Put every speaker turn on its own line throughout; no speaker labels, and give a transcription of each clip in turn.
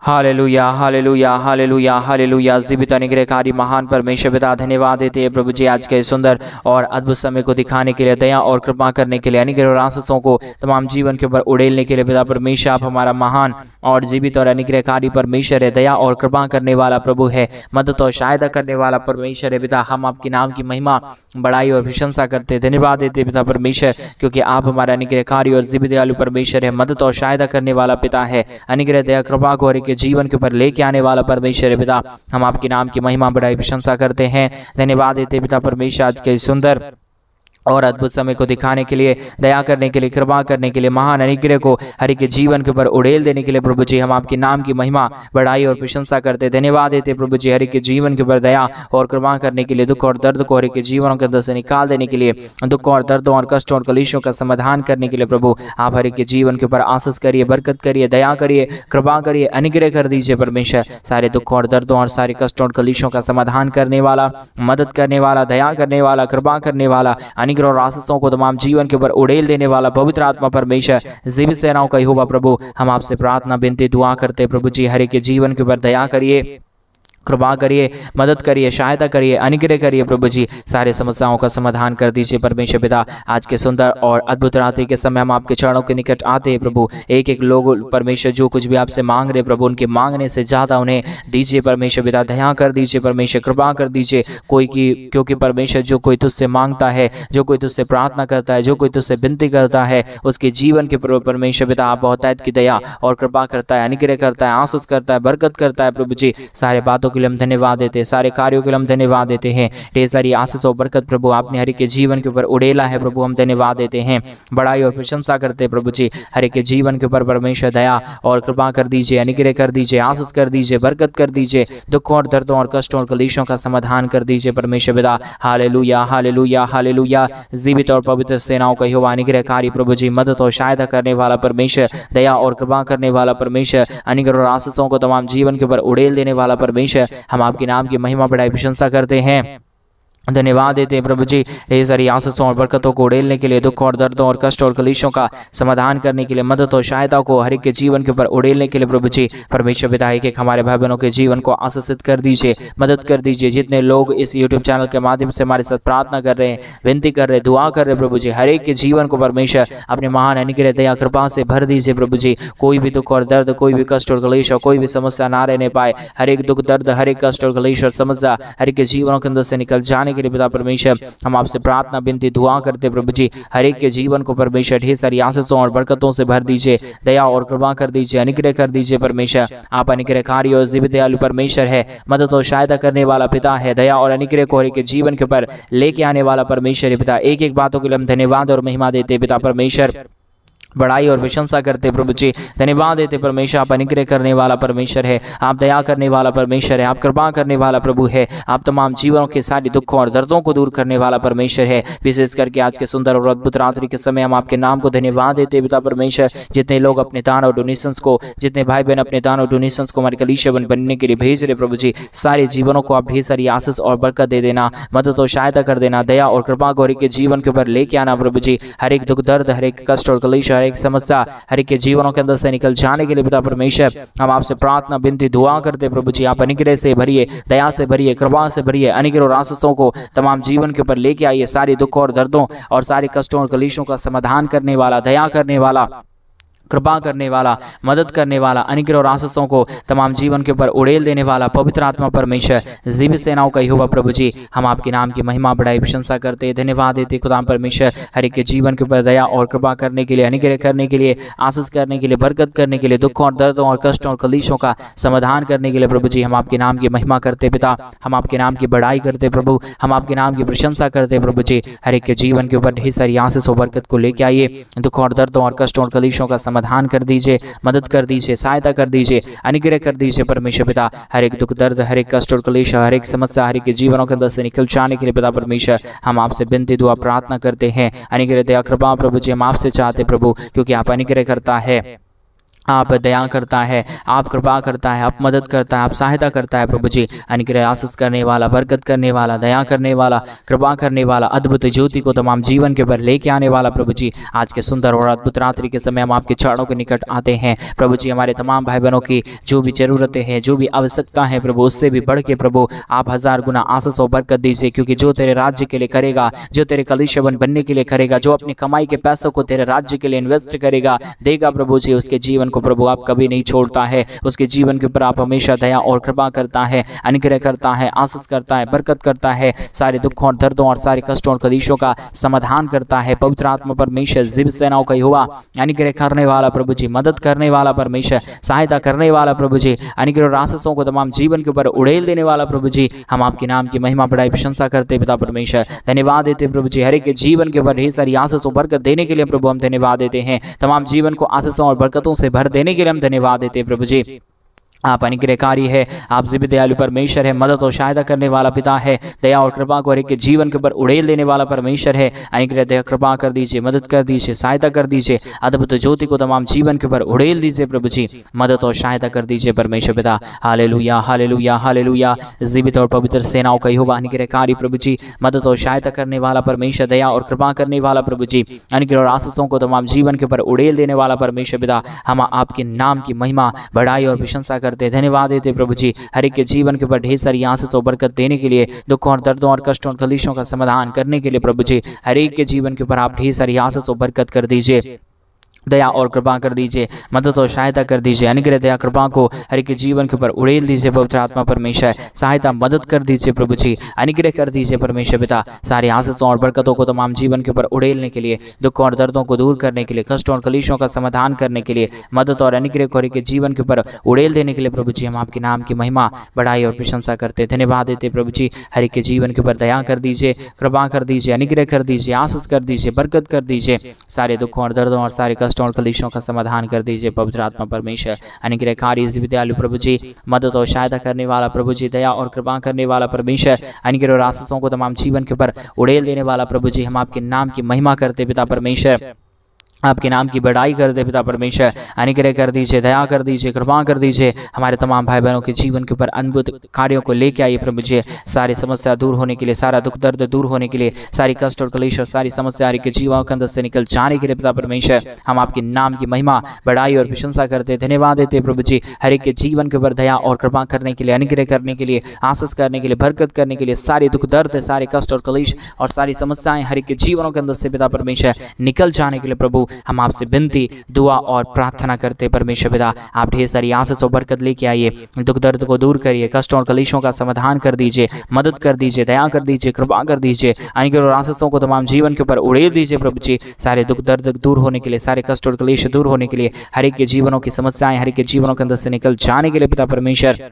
Hallelujah hallelujah hallelujah hallelujah. जीवित अनुग्रहकारी महान परमेश्वर पिता, धन्यवाद देते हैं प्रभु जी आज के सुंदर और अद्भुत समय को दिखाने के लिए, दया और कृपा करने के लिए, अनुग्रह और आशीषों को तमाम जीवन के ऊपर उड़ेलने के लिए। पिता परमेश्वर, आप हमारा महान और जीवित और अनुग्रहकारी परमेश्वर है, दया और कृपा करने वाला प्रभु है, मदद और सहायता करने वाला परमेश्वर है। पिता, हम आपके नाम की महिमा, बड़ाई और प्रशंसा करते, धन्यवाद देते पिता परमेश्वर, क्योंकि आप हमारा अनुग्रहकारी और जीवित दयालु परमेश्वर है, मदद और सहायता करने वाला पिता है, अनुग्रह दया कृपा को के जीवन के ऊपर लेके आने वाला परमेश्वर है। पिता, हम आपके नाम की महिमा, बड़ाई, प्रशंसा करते हैं, धन्यवाद देते पिता परमेश्वर आज के सुंदर और अद्भुत समय को दिखाने के लिए, दया करने के लिए, कृपा करने के लिए, महान अनुग्रह को हर एक के जीवन के ऊपर उड़ेल देने के लिए प्रभु जी, हम आपके नाम की महिमा, बड़ाई और प्रशंसा करते, धन्यवाद देते प्रभु जी, हर एक के जीवन के ऊपर दया और कृपा करने के लिए, दुख और दर्द को हर एक के जीवनों के अंदर से निकाल देने के लिए, दुख और दर्दों और कष्टों और कलेशों का समाधान करने के लिए प्रभु, आप हर एक के जीवन के ऊपर आशीष करिए, बरकत करिए, दया करिए, कृपा करिए, अनुग्रह कर दीजिए परमेश्वर। सारे दुख और दर्दों और सारे कष्टों और कलेशों का समाधान करने वाला, मदद करने वाला, दया करने वाला, कृपा करने वाला, अनुग्रह और आशीषों को तमाम जीवन के ऊपर उड़ेल देने वाला पवित्र आत्मा परमेश्वर, जीवित सेनाओं का यहोवा प्रभु, हम आपसे प्रार्थना, विनती, दुआ करते प्रभु जी, हर एक के जीवन के ऊपर दया करिए, कृपा करिए, मदद करिए, सहायता करिए, अनुग्रह करिए प्रभु जी, सारे समस्याओं का समाधान कर दीजिए परमेश्वर पिता। आज के सुंदर और अद्भुत रात्रि के समय हम आपके चरणों के निकट आते हैं प्रभु। एक एक लोग परमेश्वर जो कुछ भी आपसे मांग रहे प्रभु, उनके मांगने से ज़्यादा उन्हें दीजिए परमेश्वर पिता, दया कर दीजिए परमेश्वर, कृपा कर दीजिए। क्योंकि परमेश्वर जो कोई तुझसे मांगता है, जो कोई तुझसे प्रार्थना करता है, जो कोई तुझसे विनती करता है, उसके जीवन के परमेश्वर पिता आप बहुतायत की दया और कृपा करता है, अनुग्रह करता है, आशीष करता है, बरकत करता है प्रभु जी। सारे बातों के लिए हम धन्यवाद देते हैं, सारे कार्यों के लिए हम धन्यवाद देते हैं। ढेर सारी आशीष और बरकत प्रभु आपने हर एक के जीवन के ऊपर उड़ेला है प्रभु, हम धन्यवाद देते हैं, बड़ाई और प्रशंसा करते हैं प्रभु जी। हर एक के जीवन के ऊपर परमेश्वर दया और कृपा कर दीजिए, अनुग्रह कर दीजिए, आशीष कर दीजिए, बरकत कर दीजिए, दुखों और दर्दों और कष्टों और कलेशों का समाधान कर दीजिए परमेश्वर पिता। Hallelujah hallelujah hallelujah. जीवित और पवित्र सेनाओं का यहोवा, अनुग्रहकारी प्रभु जी, मदद और सहायता करने वाला परमेश्वर, दया और कृपा करने वाला परमेश्वर, अनुग्रह और आशीषों को तमाम जीवन के ऊपर उड़ेल देने वाला परमेश्वर, हम आपके नाम की महिमा, बड़ाई, प्रशंसा करते हैं, धन्यवाद देते हैं प्रभु जी। ढेर सारी आशीषों और बरकतों को उड़ेलने के लिए, दुख और दर्दों और कष्ट और कलेशों का समाधान करने के लिए, मदद और सहायता को हर एक के जीवन के ऊपर उड़ेलने के लिए प्रभु जी, परमेश्वर पिता एक एक हमारे भाई बहनों के जीवन को आशीषित कर दीजिए, मदद कर दीजिए। जितने लोग इस यूट्यूब चैनल के माध्यम से हमारे साथ प्रार्थना कर रहे हैं, विनती कर रहे हैं, दुआ कर रहे हैं प्रभु जी, हर एक के जीवन को परमेश्वर अपने महान अनुग्रह, दया, कृपा से भर दीजिए प्रभु जी। कोई भी दुख और दर्द, कोई भी कष्ट और कलेश और कोई भी समस्या ना रहने पाए, हर एक दुख दर्द, हर एक कष्ट और कलेश और समस्या हर एक के जीवनों के अंदर से निकल जाने के लिए पिता परमेश्वर हम आपसे प्रार्थना, विनती, दुआ करते प्रभु जी। हर एक के जीवन को परमेश्वर ढेर सारी आशीषों और बरकतों से भर दीजिए, दया और कृपा कर दीजिए, अनुग्रह कर दीजिए परमेश्वर। आप अनुग्रहकारी और जीवित दयालु परमेश्वर है, मदद और सहायता करने वाला पिता है, दया और अनुग्रह को हर एक के जीवन के ऊपर लेके आने वाला परमेश्वर है पिता। एक एक बातों के लिए हम धन्यवाद और महिमा देते पिता परमेश्वर, बड़ाई और प्रशंसा करते प्रभु जी, धन्यवाद देते परमेश्वर। आप अनुग्रह करने वाला परमेश्वर है, आप दया करने वाला परमेश्वर है, आप कृपा करने वाला प्रभु है, आप तमाम जीवनों के सारे दुखों और दर्दों को दूर करने वाला परमेश्वर है। विशेष करके आज के सुंदर और अद्भुत रात्रि के समय हम आपके नाम को धन्यवाद देते पिता परमेश्वर। जितने लोग अपने दान और डोनेशंस को, जितने भाई बहन अपने दान और डोनेशंस को हमारे कलीसिया बनने के लिए भेज रहे प्रभु जी, सारे जीवनों को आप ढेर सारी आशीष और बरकत दे देना, मदद और सहायता कर देना, दया और कृपा को हर एक के जीवन के ऊपर लेके आना प्रभु जी। हर एक दुख दर्द, हर एक कष्ट और कलेश, हर एक समस्या हर एक के जीवनों के अंदर से निकल जाने के लिए पिता परमेश्वर हम आपसे प्रार्थना, विनती, दुआ करते प्रभु जी। आप अनुग्रह से भरिए, दया से भरिए, कृपा से भरिए, अनुग्रह और आशीषों को तमाम जीवन के ऊपर लेके आइए। सारे दुखों और दर्दों और सारे कष्टों और कलेशों का समाधान करने वाला, दया करने वाला, कृपा करने वाला, मदद करने वाला, अनुग्रह और आशीषों को तमाम जीवन के ऊपर उड़ेल देने वाला पवित्र आत्मा परमेश्वर, जीवित सेनाओं का यहोवा प्रभु जी, हम आपके नाम की महिमा, बड़ाई, प्रशंसा करते, धन्यवाद देते खुदाम परमेश्वर। हर एक के जीवन के ऊपर दया और कृपा करने के लिए, अनुग्रह करने के लिए, आशीष करने के लिए, बरकत करने के लिए, दुखों और दर्दों और कष्टों और कलेशों का समाधान करने के लिए प्रभु जी, हम आपके नाम की महिमा करते पिता, हम आपके नाम की बड़ाई करते प्रभु, हम आपके नाम की प्रशंसा करते प्रभु जी। हर एक के जीवन के ऊपर ढेर सारी आशीष और बरकत को लेके आइए, दुखों और दर्दों और कष्टों और कलेशों का समाधान कर दीजिए, मदद कर दीजिए, सहायता कर दीजिए, अनुग्रह कर दीजिए परमेश्वर पिता। हर एक दुख दर्द, हर एक कष्ट और क्लेश, हर एक समस्या हर एक के जीवनों के अंदर से निकल जाने के लिए पिता परमेश्वर हम आपसे विनती, दुआ, प्रार्थना करते हैं। अनुग्रह, दया, कृपा प्रभु जी हम आपसे चाहते प्रभु, क्योंकि आप अनुग्रह करता है, आप दया करता है, आप कृपा करता है, आप मदद करता है, आप सहायता करता है प्रभु जी। अनुग्रह आशीष करने वाला, बरकत करने वाला, दया करने वाला, कृपा करने वाला, अद्भुत ज्योति को तमाम जीवन के ऊपर लेके आने वाला प्रभु जी। आज के सुंदर और अद्भुत रात्रि के समय हम आपके चरणों के निकट आते हैं प्रभु जी। हमारे तमाम भाई बहनों की जो भी ज़रूरतें हैं, जो भी आवश्यकता है प्रभु, उससे भी बढ़ के प्रभु आप 1000 गुना आशीष और बरकत दीजिए, क्योंकि जो तेरे राज्य के लिए करेगा, जो तेरे कलीसिया बनने के लिए करेगा, जो अपनी कमाई के पैसों को तेरे राज्य के लिए इन्वेस्ट करेगा, देगा प्रभु जी, उसके जीवन को प्रभु आप कभी नहीं छोड़ता है। उसके जीवन के ऊपर आप हमेशा दया और कृपा करता है, अनुग्रह करता है, आशीष करता है, बरकत करता है, सारे दुखों और दर्दों और सारे कष्टों और कलेशों का समाधान करता है। पवित्र आत्मा परमेश्वर जीवित सेनाओं का यहोवा, अनुग्रह करने वाला प्रभु जी, मदद करने वाला परमेश्वर, सहायता करने वाला प्रभु जी, अनुग्रह और आशीषों को तमाम जीवन के ऊपर उड़ेल देने वाला प्रभु जी। हम आपके नाम की महिमा बढ़ाई प्रशंसा करते पिता परमेश्वर, धन्यवाद देते प्रभु जी। हर एक के जीवन के ऊपर ढेर सारी आशीष और बरकत देने के लिए प्रभु हम धन्यवाद देते हैं। तमाम जीवन को आशीषों और बरकतों से भर देने के लिए हम धन्यवाद देते हैं प्रभु जी। आप अनुग्रहकारी है, आप जीवित दयालु परमेश्वर है, मदद और सहायता करने वाला पिता है, दया और कृपा को हर एक के जीवन के ऊपर उड़ेल देने वाला परमेश्वर है। अनुग्रह दया कृपा कर दीजिए, मदद कर दीजिए, सहायता कर दीजिए, अद्भुत ज्योति को तमाम जीवन के ऊपर उड़ेल दीजिए प्रभु जी, मदद और सहायता कर दीजिए परमेश्वर पिता। Hallelujah hallelujah hallelujah. जीवित और पवित्र सेनाओं का यहोवा, अनुग्रहकारी प्रभु जी, मदद और सहायता करने वाला परमेश्वर, दया और कृपा करने वाला प्रभु जी, अनुग्रह और आशीषों को तमाम जीवन के ऊपर उड़ेल देने वाला परमेश्वर पिता। हम आपके नाम की महिमा बढ़ाई और प्रशंसा धन्यवाद देते प्रभु जी। हर एक के जीवन के ऊपर ढेर सारी आशीष और बरकत देने के लिए, दुखों और दर्दों और कष्टों और कलेशों का समाधान करने के लिए प्रभु जी, हर एक के जीवन के ऊपर आप ढेर सारी आशीष और बरकत कर दीजिए, दया और कृपा कर दीजिए, मदद और सहायता कर दीजिए। अनुग्रह दया कृपा को हर एक के जीवन के ऊपर उड़ेल दीजिए पवित्र आत्मा परमेश्वर, सहायता मदद कर दीजिए प्रभु जी, अनुग्रह कर दीजिए परमेश्वर पिता। सारी आशीषों और बरकतों को तमाम जीवन के ऊपर उड़ेलने के लिए, दुखों और दर्दों को दूर करने के लिए, कष्टों और कलेशों का समाधान करने के लिए, मदद और अनुग्रह को हर एक के जीवन के ऊपर उड़ेल देने के लिए प्रभु जी, हम आपके नाम की महिमा बढ़ाई और प्रशंसा करते धन्यवाद देते प्रभु जी। हर एक के जीवन के ऊपर दया कर दीजिए, कृपा कर दीजिए, अनुग्रह कर दीजिए, आशीष कर दीजिए, बरकत कर दीजिए, सारे दुखों और दर्दों और सारे कष्टों और कलेशों का समाधान कर दीजिए पवित्र आत्मा परमेश्वर। अनुग्रहकारी विद्यालु प्रभु जी, मदद और सहायता करने वाला प्रभु जी, दया और कृपा करने वाला परमेश्वर, अनुग्रह और आशीषों को तमाम जीवन के ऊपर उड़ेल देने वाला प्रभु जी, हम आपके नाम की महिमा करते पिता परमेश्वर, आपके नाम की बढ़ाई कर दे पिता परमेश्वर। अनुग्रह कर दीजिए, दया कर दीजिए, कृपा कर दीजिए, हमारे तमाम भाई बहनों के जीवन के ऊपर अद्भुत कार्यों को लेके आइए प्रभु जी। सारी समस्या दूर होने के लिए, सारा दुख दर्द दूर होने के लिए, सारी कष्ट और कलेश और सारी समस्या हर एक के जीवन के अंदर से निकल जाने के लिए पिता परमेश्वर, हम आपके नाम की महिमा बढ़ाई और प्रशंसा करते धन्यवाद देते प्रभु जी। हर एक के जीवन के ऊपर दया और कृपा करने के लिए, अनुग्रह करने के लिए, आशीष करने के लिए, बरकत करने के लिए, सारे दुख दर्द, सारे कष्ट और कलेश और सारी समस्याएं हर एक के जीवनों के अंदर से पिता परमेश्वर निकल जाने के लिए प्रभु, हम आपसे विनती, दुआ और प्रार्थना करते परमेश्वर पिता। आप ढेर सारी आशीष और बरकत लेके आइए, दुख दर्द को दूर करिए, कष्टों और कलेशों का समाधान कर दीजिए, मदद कर दीजिए, दया कर दीजिए, कृपा कर दीजिए, अनुग्रह और आशीषों को तमाम जीवन के ऊपर उड़ेल दीजिए प्रभु जी। सारे दुख दर्द दूर होने के लिए, सारे कष्ट और कलेश दूर होने के लिए, हर एक के जीवनों की समस्याएं हर एक के जीवनों के अंदर से निकल जाने के लिए पिता परमेश्वर,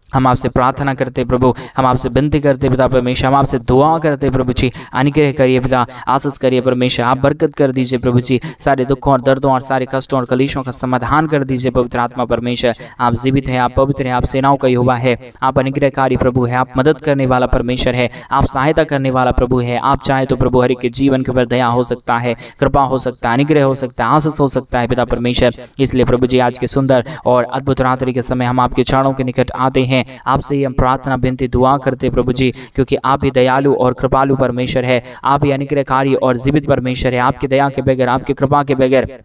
हम आपसे प्रार्थना करते प्रभु, हम आपसे विनती करते पिता परमेश्वर, हम आपसे दुआ करते प्रभु जी। अनुग्रह करिए पिता, आशीष करिए परमेश्वर, आप बरकत कर दीजिए प्रभु जी। सारे दुखों और दर्दों और सारे कष्टों और कलेशों का समाधान कर दीजिए पवित्र आत्मा परमेश्वर। आप जीवित हैं, आप पवित्र हैं, आप सेनाओं का यहोवा है, आप अनुग्रहकारी प्रभु है, आप मदद करने वाला परमेश्वर है, आप सहायता करने वाला प्रभु है। आप चाहे तो प्रभु हर एक के जीवन के ऊपर दया हो सकता है, कृपा हो सकता है, अनुग्रह हो सकता है, आशीष हो सकता है पिता परमेश्वर। इसलिए प्रभु जी आज के सुंदर और अद्भुत रात्रि के समय हम आपके चरणों के निकट आते हैं, आपसे ही हम प्रार्थना विनती दुआ करते प्रभु जी, क्योंकि आप ही दयालु और कृपालु परमेश्वर है, आप ही अनुग्रहकारी और जीवित परमेश्वर है। आपकी दया के बगैर, आपकी कृपा के बगैर,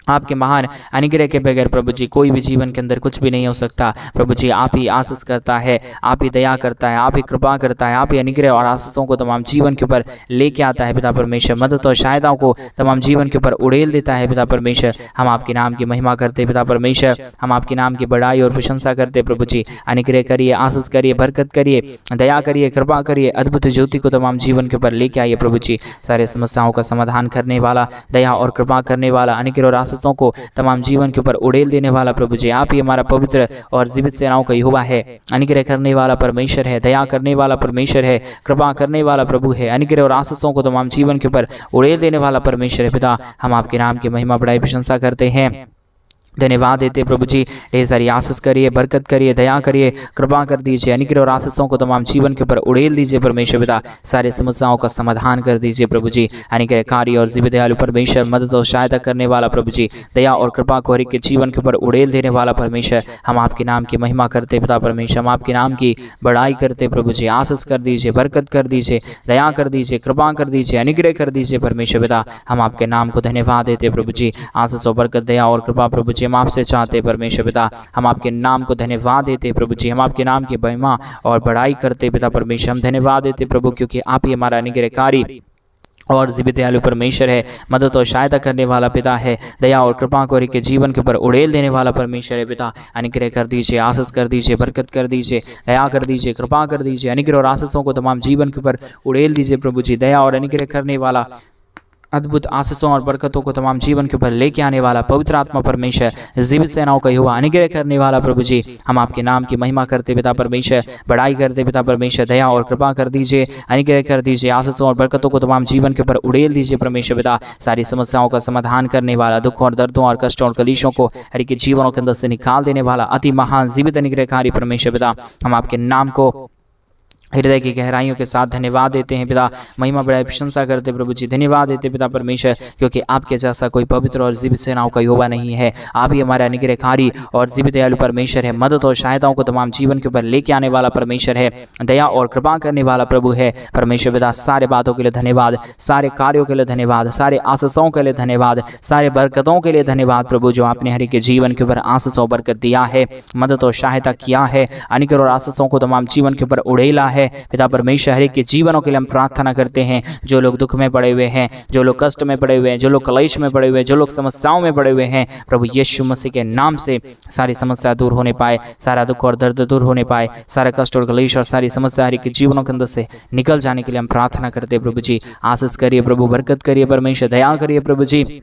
आपके महान अनुग्रह के बगैर प्रभु जी कोई भी जीवन के अंदर कुछ भी नहीं हो सकता प्रभु जी। आप ही आशीष करता है, आप ही दया करता है, आप ही कृपा करता है, आप ही अनुग्रह और आशीषों को तमाम जीवन के ऊपर लेके आता है पिता परमेश्वर, मदद और सहायताओं को तमाम जीवन के ऊपर उड़ेल देता है पिता परमेश्वर। हम आपके नाम की महिमा करते पिता परमेश्वर, हम आपके नाम की बढ़ाई और प्रशंसा करते प्रभु जी। अनुग्रह करिए, आशीष करिए, बरकत करिए, दया करिए, कृपा करिए, अद्भुत ज्योति को तमाम जीवन के ऊपर लेके आइए प्रभु जी। सारे समस्याओं का समाधान करने वाला, दया और कृपा करने वाला, अनुग्रह और आशीषों को तमाम जीवन के ऊपर उड़ेल देने वाला प्रभु जी। आप ही हमारा पवित्र और जीवित सेनाओं का यहोवा है, अनुग्रह करने वाला परमेश्वर है, दया करने वाला परमेश्वर है, कृपा करने वाला प्रभु है, अनुग्रह और आशीषों को तमाम जीवन के ऊपर उड़ेल देने वाला परमेश्वर है पिता। हम आपके नाम की महिमा बढ़ाई प्रशंसा करते हैं। धन्यवाद देते प्रभु जी। ढेर सारी आशीष करिए, बरकत करिए, दया करिए, कृपा कर दीजिए, अनुग्रह और आशीषों को तमाम जीवन के ऊपर उड़ेल दीजिए परमेश्वर पिता। सारे समस्याओं का समाधान कर दीजिए प्रभु जी। अनुग्रहकारी और जीवित दयालु परमेश्वर, मदद और सहायता करने वाला प्रभु जी, दया और कृपा को हर एक के जीवन के ऊपर उड़ेल देने वाला परमेश्वर, हम आपके नाम की महिमा करते पिता परमेश्वर, हम आपके नाम की बड़ाई करते प्रभु जी। आशीष कर दीजिए, बरकत कर दीजिए, दया कर दीजिए, कृपा कर दीजिए, अनुग्रह कर दीजिए परमेश्वर पिता। हम आपके नाम को धन्यवाद देते प्रभु जी। आशीष और बरकत, दया और कृपा प्रभु जी हम आपसे चाहते परमेश्वर पिता। हम आपके नाम को धन्यवाद देते प्रभु जी। हम आपके नाम की महिमा और बड़ाई करते पिता परमेश्वर। हम धन्यवाद देते प्रभु, क्योंकि आप ही हमारा अनुग्रहकारी और जीवित दयालु परमेश्वर है, मदद और सहायता करने वाला पिता है, दया और कृपा को के जीवन के ऊपर उड़ेल देने वाला परमेश्वर है पिता। अनुग्रह कर दीजिए, आशीष कर दीजिए, बरकत कर दीजिए, दया कर दीजिए, कृपा कर दीजिए, अनुग्रह और आशीषों को तमाम जीवन के ऊपर उड़ेल दीजिए प्रभु जी। दया और अनुग्रह करने वाला, अद्भुत आशीषों और बरकतों को तमाम जीवन के ऊपर लेके आने वाला पवित्र आत्मा परमेश्वर, जीवित सेनाओं का यहोवा, अनुग्रह करने वाला प्रभु जी, हम आपके नाम की महिमा करते पिता परमेश्वर, बड़ाई करते पिता परमेश्वर। दया और कृपा कर दीजिए, अनुग्रह कर दीजिए, आशीषों और बरकतों को तमाम जीवन के ऊपर उड़ेल दीजिए परमेश्वर पिता। सारी समस्याओं का समाधान करने वाला, दुखों और दर्दों और कष्टों और कलेशों को हर एक के जीवनों के अंदर से निकाल देने वाला अति महान जीवित अनुग्रहकारी परमेश्वर पिता, हम आपके नाम को हृदय की गहराइयों के साथ धन्यवाद देते हैं पिता। महिमा बड़ाई प्रशंसा करते प्रभु जी, धन्यवाद देते पिता परमेश्वर, क्योंकि आपके जैसा कोई पवित्र और जीवित सेनाओं का यहोवा नहीं है। आप ही हमारे अनुग्रहकारी और जीवित दयालु परमेश्वर है, मदद और सहायताओं को तमाम जीवन के ऊपर लेके आने वाला परमेश्वर है, दया और कृपा करने वाला प्रभु है परमेश्वर पिता। सारे बातों के लिए धन्यवाद, सारे कार्यों के लिए धन्यवाद, सारे आशीषों के लिए धन्यवाद, सारे बरकतों के लिए धन्यवाद प्रभु, जो आपने हर एक के जीवन के ऊपर आशीष और बरकत दिया है, मदद और सहायता किया है, अनुग्रह और आशीषों को तमाम जीवन के ऊपर उड़ेला है पिता परमेश्वर। हर एक के जीवनों के लिए हम प्रार्थना करते हैं, जो लोग दुख में पड़े हुए हैं, जो लोग कष्ट में पड़े हुए हैं, जो लोग कलेश में पड़े हुए हैं, जो लोग समस्याओं में पड़े हुए हैं, प्रभु यीशु मसीह के नाम से सारी समस्या दूर होने पाए, सारा दुख और दर्द दूर होने पाए, सारा कष्ट और कलेश और सारी समस्या हर एक के जीवनों के अंदर से निकल जाने के लिए हम प्रार्थना करते हैं प्रभु जी। आशीष करिए प्रभु, बरकत करिए परमेश्वर, दया करिए प्रभु जी,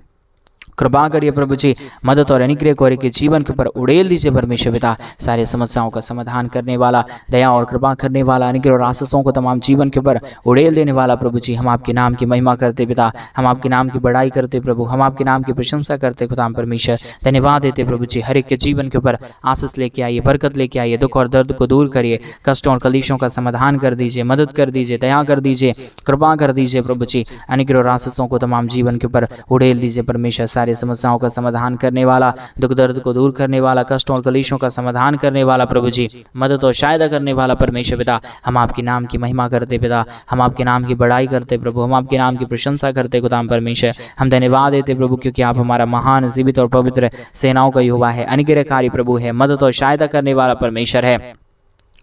कृपा करिए प्रभु जी, मदद और अनुग्रह को के जीवन के ऊपर उड़ेल दीजिए परमेश्वर पिता। सारे समस्याओं का समाधान करने वाला, दया और कृपा करने वाला, अनुग्रह और आशीषों को तमाम जीवन के ऊपर उड़ेल देने वाला प्रभु जी, हम आपके नाम की महिमा करते पिता, हम आपके नाम की बड़ाई करते प्रभु, हम आपके नाम की प्रशंसा करते खुदा परमेश्वर। धन्यवाद देते प्रभु जी। हर एक के जीवन के ऊपर आशीष लेके आइए, बरकत लेके आइए, दुख और दर्द को दूर करिए, कष्टों और कलेशों का समाधान कर दीजिए, मदद कर दीजिए, दया कर दीजिए, कृपा कर दीजिए प्रभु जी। अनुग्रह और आशीषों को तमाम जीवन के ऊपर उड़ेल दीजिए परमेश्वर। सारे समस्याओं का समाधान करने वाला, दुख दर्द को दूर करने वाला, कष्टों और कलेशों का समाधान करने वाला प्रभु जी, मदद और सहायता करने वाला परमेश्वर पिता, हम आपके नाम की महिमा करते पिता, हम आपके नाम की बड़ाई करते प्रभु, हम आपके नाम की प्रशंसा करते खुदाम परमेश्वर। हम धन्यवाद देते प्रभु, क्योंकि आप हमारा महान जीवित और पवित्र सेनाओं का यहोवा है, अनुग्रहकारी प्रभु है, मदद और सहायता करने वाला परमेश्वर है,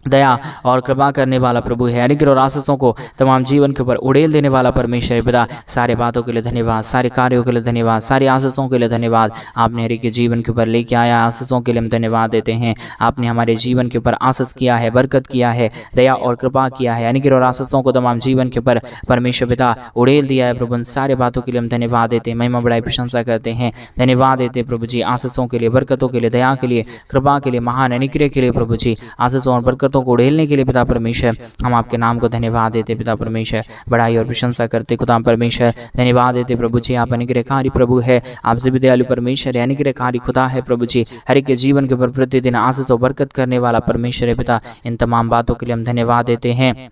दया और कृपा करने वाला प्रभु है, अनुग्रह और आशीषों को तमाम जीवन के ऊपर उड़ेल देने वाला परमेश्वर है पिता। सारे बातों के लिए धन्यवाद, सारे कार्यों के लिए धन्यवाद, सारी आशीषों के लिए धन्यवाद। आपने हर एक के जीवन के ऊपर लेके आया, आशीषों के लिए हम धन्यवाद देते हैं। आपने हमारे जीवन के ऊपर आशीष किया है, बरकत किया है, दया और कृपा किया है, अनुग्रह और आशीषों को तमाम जीवन के ऊपर परमेश्वर पिता उड़ेल दिया है प्रभु। सारे बातों के लिए हम धन्यवाद देते हैं, महिमा बड़ाई प्रशंसा करते हैं, धन्यवाद देते प्रभु जी। आशीषों के लिए, बरकतों के लिए, दया के लिए, कृपा के लिए, महान अनुग्रह के लिए प्रभु जी, आशीषों और बरकतों को उड़ेलने के लिए पिता परमेश्वर, हम आपके नाम को धन्यवाद देते पिता परमेश्वर, बड़ाई और प्रशंसा करते खुदा परमेश्वर। धन्यवाद देते प्रभु जी, आप अनुग्रहकारी प्रभु है, आप जीवित दयालु परमेश्वर है, अनुग्रहकारी खुदा है प्रभु जी। हर एक के जीवन के ऊपर प्रतिदिन आशीष और बरकत करने वाला परमेश्वर है पिता। इन तमाम बातों के लिए हम धन्यवाद देते हैं,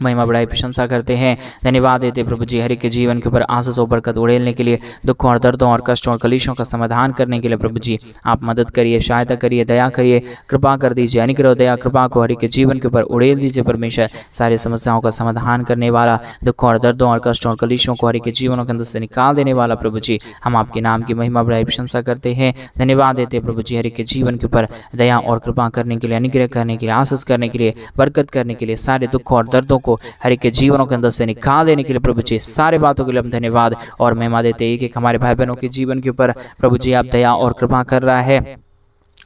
महिमा बड़ाई प्रशंसा करते हैं, धन्यवाद देते प्रभु जी। हर एक के जीवन के ऊपर आशीष और बरकत उड़ेलने के लिए, दुखों और दर्दों और कष्टों और कलेशों का समाधान करने के लिए प्रभु जी आप मदद करिए, सहायता करिए, दया करिए, कृपा कर दीजिए, अनुग्रह दया कृपा को हर एक के जीवन के ऊपर उड़ेल दीजिए परमेश्वर। सारी समस्याओं का समाधान करने वाला, दुखों और दर्दों और कष्टों और कलेशों को हर एक के जीवनों के अंदर से निकाल देने वाला प्रभु जी, हम आपके नाम की महिमा बड़ाई प्रशंसा करते हैं, धन्यवाद देते प्रभु जी। हर एक के जीवन के ऊपर दया और कृपा करने के लिए, अनुग्रह करने के लिए, आशीष करने के लिए, बरकत करने के लिए, सारे दुखों और दर्दों को हर एक के जीवनों के अंदर से निकाल देने के लिए प्रभु जी, सारे बातों के लिए हम धन्यवाद और महिमा देते हैं कि हमारे भाई बहनों के जीवन के ऊपर प्रभु जी आप दया और कृपा कर रहा है,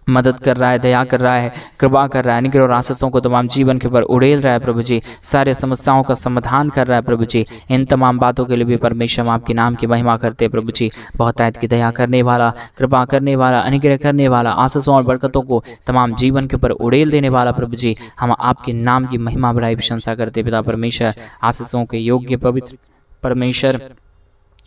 मदद कर रहा है, दया कर रहा है, कृपा कर रहा है, अनुग्रह और आशीषों को तमाम जीवन के ऊपर उड़ेल रहा है प्रभु जी, सारे समस्याओं का समाधान कर रहा है प्रभु जी। इन तमाम बातों के लिए भी परमेश्वर हम आपके नाम की महिमा करते हैं प्रभु जी। बहुतायत की दया करने वाला, कृपा करने वाला, अनुग्रह करने वाला, आशीषों और बरकतों को तमाम जीवन के ऊपर उड़ेल देने वाला प्रभु जी, हम आपके नाम की महिमा बड़ाई प्रशंसा करते पिता परमेश्वर। आशीषों के योग्य पवित्र परमेश्वर,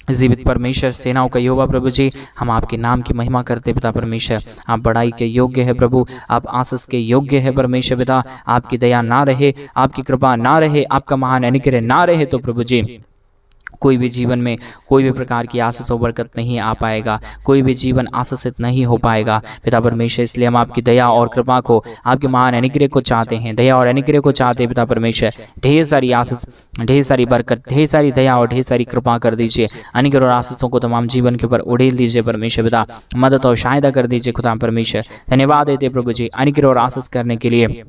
जीवित परमेश्वर, सेनाओं का यहोवा प्रभु जी, हम आपके नाम की महिमा करते पिता परमेश्वर। आप बड़ाई के योग्य है प्रभु, आप आशीष के योग्य है परमेश्वर पिता। आपकी दया ना रहे, आपकी कृपा ना रहे, आपका महान अनुग्रह ना रहे तो प्रभु जी कोई भी जीवन में कोई भी प्रकार की आशीष और बरकत नहीं आ पाएगा, कोई भी जीवन आशीषित नहीं हो पाएगा पिता परमेश्वर। इसलिए हम आपकी दया और कृपा को, आपके महान अनुग्रह को चाहते हैं, दया और अनुग्रह को चाहते हैं पिता परमेश्वर। ढेर सारी आशीष, ढेर सारी बरकत, ढेर सारी दया और ढेर सारी कृपा कर दीजिए। अनुग्रह और आशीषों को तमाम जीवन के ऊपर उड़ेल दीजिए परमेश्वर पिता। मदद और सहायता कर दीजिए खुदा परमेश्वर। धन्यवाद देते प्रभु जी अनुग्रह और आशीष करने के लिए,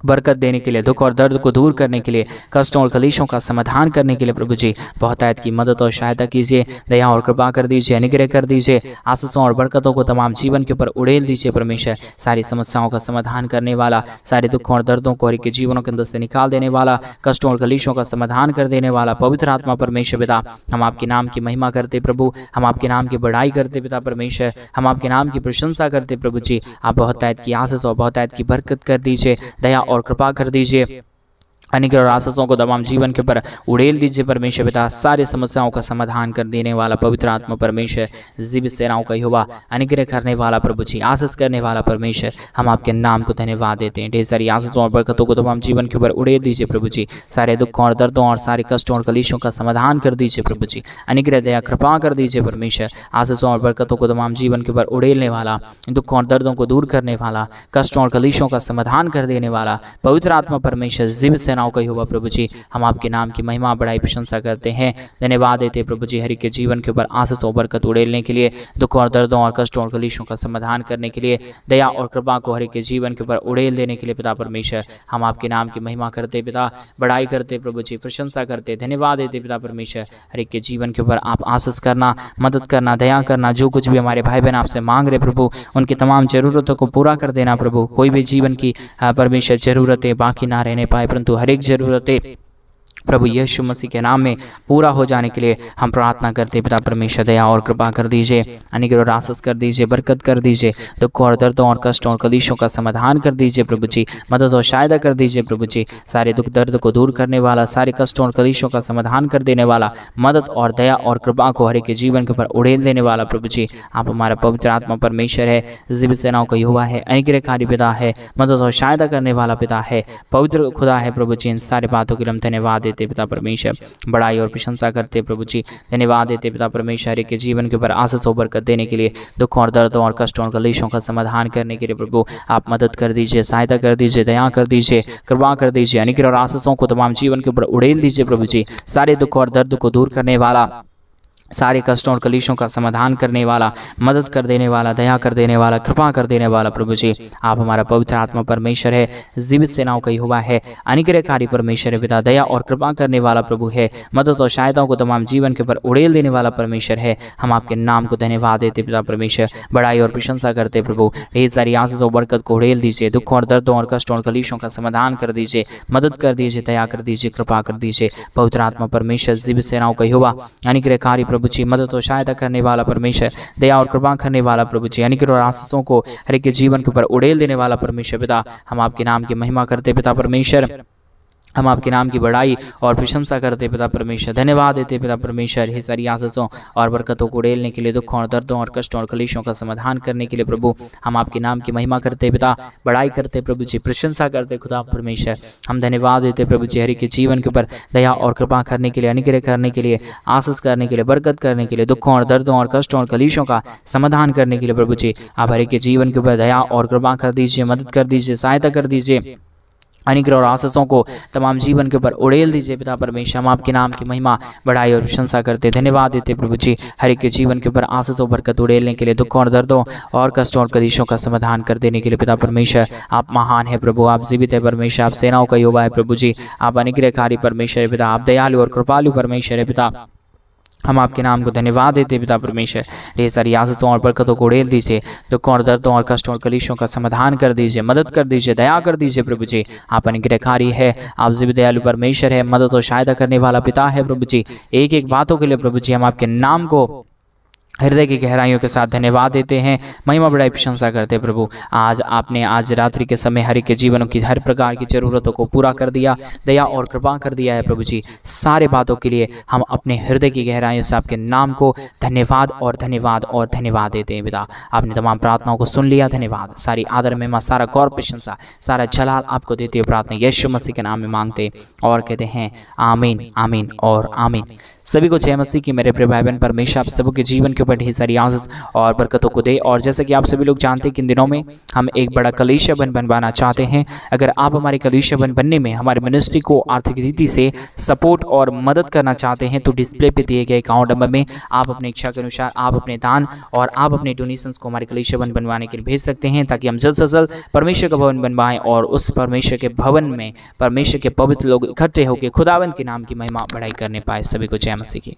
बरकत देने के लिए, दुख और दर्द को दूर करने के लिए, कष्टों और कलेशों का समाधान करने के लिए प्रभु जी बहुतायत की मदद और सहायता कीजिए। दया और कृपा कर दीजिए, अनुग्रह कर दीजिए। आशीषों और बरकतों को तमाम जीवन के ऊपर उड़ेल दीजिए परमेश्वर। सारी समस्याओं का समाधान करने वाला, सारे दुखों और दर्दों को हर एक के जीवनों के अंदर से निकाल देने वाला, कष्टों और कलेशों का समाधान कर देने वाला पवित्र आत्मा परमेश्वर पिता, हम आपके नाम की महिमा करते प्रभु, हम आपके नाम की बड़ाई करते पिता परमेश्वर, हम आपके नाम की प्रशंसा करते प्रभु जी। आप बहुतायत की आशीष और बहुतायत की बरकत कर दीजिए, दया और कृपा कर दीजिए। अनुग्रह और आशीषों को तमाम जीवन के ऊपर उड़ेल दीजिए परमेश्वर पिता। सारी समस्याओं का समाधान कर देने वाला पवित्र आत्मा परमेश्वर, जीवित सेनाओं का यहोवा, अनुग्रह करने वाला प्रभु जी, आशीष करने वाला परमेश्वर, हम आपके नाम को धन्यवाद देते हैं। ढेर सारी आशीषों और बरकतों को तमाम जीवन के ऊपर उड़ेल दीजिए प्रभु जी। सारे दुखों और दर्दों और सारे कष्टों और कलेशों का समाधान कर दीजिए प्रभु जी। अनुग्रह दया कृपा कर दीजिए परमेश्वर। आशीषों और बरकतों को तमाम जीवन के ऊपर उड़ेलने वाला, दुखों और दर्दों को दूर करने वाला, कष्टों और कलेशों का समाधान कर देने वाला पवित्र आत्मा परमेश्वर, जीवित सेनाओं का यहोवा प्रभु जी, हम आपके नाम की महिमा बड़ाई प्रशंसा करते हैं। धन्यवाद देते प्रभु जी हर एक के जीवन के ऊपर आशीष और बरकत उड़ेलने के लिए, दुखों और दर्दों और कष्टों और कलेशों का समाधान करने के लिए, दया और कृपा को हर एक के जीवन के ऊपर उड़ेल देने के लिए पिता परमेश्वर, हम आपके नाम की महिमा करते पिता, बड़ाई करते प्रभु जी, प्रशंसा करते, धन्यवाद देते पिता परमेश्वर। हर एक के जीवन के ऊपर आप आशीष करना, मदद करना, दया करना। जो कुछ भी हमारे भाई बहन आपसे मांग रहे प्रभु, उनकी तमाम जरूरतों को पूरा कर देना प्रभु। कोई भी जीवन की परमेश्वर जरूरतें बाकी ना रहने पाए, परंतु हर एक जरूरतें प्रभु यीशु मसीह के नाम में पूरा हो जाने के लिए हम प्रार्थना करते पिता परमेश्वर। दया और कृपा कर दीजिए, अनुग्रह और आशीष कर दीजिए, बरकत कर दीजिए। दुखों और दर्दों और कष्टों और कलेशों का समाधान कर दीजिए प्रभु जी। मदद और सहायता कर दीजिए प्रभु जी। सारे दुख दर्द को दूर करने वाला, सारे कष्टों और कलेशों का समाधान कर देने वाला, मदद और दया और कृपा को हर एक के जीवन के ऊपर उड़ेल देने वाला प्रभु जी, आप हमारा पवित्र आत्मा परमेश्वर है, जीवित सेनाओं का यहोवा है, अनुग्रहकारी पिता है, मदद और सहायता करने वाला पिता है, पवित्र खुदा है प्रभु जी। इन सारी बातों के लिए हम धन्यवाद देते पिता परमेश्वर, बड़ाई और प्रशंसा करते प्रभु जी। धन्यवाद देते पिता परमेश्वर के जीवन के ऊपर आशीष और बरकत देने के लिए, दुखों और दर्दों और कष्टों और कलेशों का समाधान करने के लिए प्रभु आप मदद कर दीजिए, सहायता कर दीजिए, दया कर दीजिए, कृपा कर दीजिए। अनुग्रह और आशीषों को तमाम जीवन के ऊपर उड़ेल दीजिए प्रभु जी। सारे दुख और दर्द को दूर करने वाला, सारे कष्टों और कलेशों का समाधान करने वाला, मदद कर देने वाला, दया कर देने वाला, कृपा कर देने वाला प्रभु जी, आप हमारा पवित्र आत्मा परमेश्वर है, जीवित सेनाओं का यहोवा है, अनुग्रहकारी परमेश्वर है पिता, दया और कृपा करने वाला प्रभु है, मदद और सहायताओं को तमाम जीवन के ऊपर उड़ेल देने वाला परमेश्वर है। हम आपके नाम को धन्यवाद देते पिता परमेश्वर, बड़ाई और प्रशंसा करते प्रभु। ढेर सारी आशीष और बरकत को उड़ेल दीजिए, दुखों और दर्दों और कष्टों और कलेशों का समाधान कर दीजिए, मदद कर दीजिए, दया कर दीजिए, कृपा कर दीजिए। पवित्र आत्मा परमेश्वर, जीवित सेनाओं का यहोवा, अनुग्रहकारी प्रभु जी, मदद और सहायता करने वाला परमेश्वर, दया और कृपा करने वाला प्रभु जी, अनुग्रह और आशीषों को हर एक के जीवन के ऊपर उड़ेल देने वाला परमेश्वर पिता, हम आपके नाम की महिमा करते पिता परमेश्वर, हम आपके नाम की बड़ाई और प्रशंसा करते पिता परमेश्वर। धन्यवाद देते पिता परमेश्वर, ये सारी आशीषों और बरकतों को उड़ेलने के लिए, दुखों और दर्दों और कष्टों और कलेशों का समाधान करने के लिए प्रभु हम आपके नाम की महिमा करते पिता, बड़ाई करते प्रभु जी, प्रशंसा करते खुदा परमेश्वर। हम धन्यवाद देते प्रभु जी हरि के जीवन के ऊपर दया और कृपा करने के लिए, अनुग्रह करने के लिए, आशीष करने के लिए, बरकत करने के लिए, दुखों और दर्दों और कष्टों और कलेशों का समाधान करने के लिए प्रभु जी आप हरि के जीवन के ऊपर दया और कृपा कर दीजिए, मदद कर दीजिए, सहायता कर दीजिए। अनुग्रह और आशीषों को तमाम जीवन के ऊपर उड़ेल दीजिए पिता परमेश्वर। हम आपके नाम की महिमा, बड़ाई और प्रशंसा करते, धन्यवाद देते प्रभु जी हर एक के जीवन के ऊपर आशीष और बरकत उड़ेलने के लिए, दुखों और दर्दों और कष्टों और कलेशों का समाधान कर देने के लिए पिता परमेश्वर। आप महान है प्रभु, आप जीवित है परमेश्वर, आप सेनाओं का यहोवा है प्रभु जी, आप अनुग्रहकारी परमेश्वर है पिता, आप दयालु और कृपालु परमेश्वर है पिता। हम आपके नाम को धन्यवाद देते पिता परमेश्वर। ढेर सारी आशीषों और बरकतों को उड़ेल दीजिए, दुखों और दर्दों और कष्टों और कलेशों का समाधान कर दीजिए, मदद कर दीजिए, दया कर दीजिए प्रभु जी। आप अनुग्रहकारी है, आप जीवित दयालु परमेश्वर है, मदद और सहायता करने वाला पिता है प्रभु जी। एक एक बातों के लिए प्रभु जी हम आपके नाम को हृदय की गहराइयों के साथ धन्यवाद देते हैं, महिमा बड़ाई प्रशंसा करते हैं। प्रभु आपने आज रात्रि के समय हर एक के जीवनों की हर प्रकार की ज़रूरतों को पूरा कर दिया, दया और कृपा कर दिया है। प्रभु जी सारे बातों के लिए हम अपने हृदय की गहराइयों से आपके नाम को धन्यवाद और धन्यवाद और धन्यवाद देते हैं। पिता आपने तमाम प्रार्थनाओं को सुन लिया, धन्यवाद। सारी आदर महिमा, सारा गौर प्रशंसा, सारा जलाल आपको देते हुए प्रार्थना यीशु मसीह के नाम में मांगते और कहते हैं आमीन, आमीन और आमीन। सभी को जय मसीह की। मेरे प्रिय भाई बहन, परमेश्वर आप सबों के जीवन के ऊपर ढेर सारी आशीष और बरकतों को दे। और जैसे कि आप सभी लोग जानते हैं कि इन दिनों में हम एक बड़ा कलीसिया बनवाना चाहते हैं। अगर आप हमारे कलीसिया बनने में हमारे मिनिस्ट्री को आर्थिक रीति से सपोर्ट और मदद करना चाहते हैं तो डिस्प्ले पे दिए गए अकाउंट नंबर में आप अपनी इच्छा के अनुसार आप अपने दान और आप अपने डोनेशंस को हमारे कलीसिया बनवाने के लिए भेज सकते हैं, ताकि हम जल्द से जल्द परमेश्वर का भवन बनवाएं और उस परमेश्वर के भवन में परमेश्वर के पवित्र लोग इकट्ठे होकर खुदावंद के नाम की महिमा बढ़ाई करने पाए। सभी को जय मसीह की।